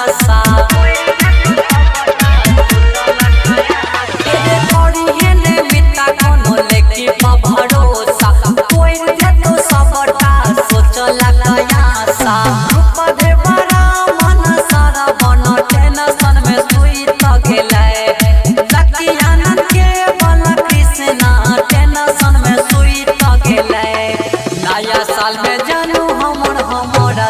आशा थोड़ी हेने मिता कोनो लेके भरोसा कोई दे तो सबटा सोचला आशा रूप दे बड़ा मन सारा बन टेंशन में सुई त गेलै लकी आनंद के बल कृष्णा टेंशन में सुई त गेलै नया साल में जानू हमरा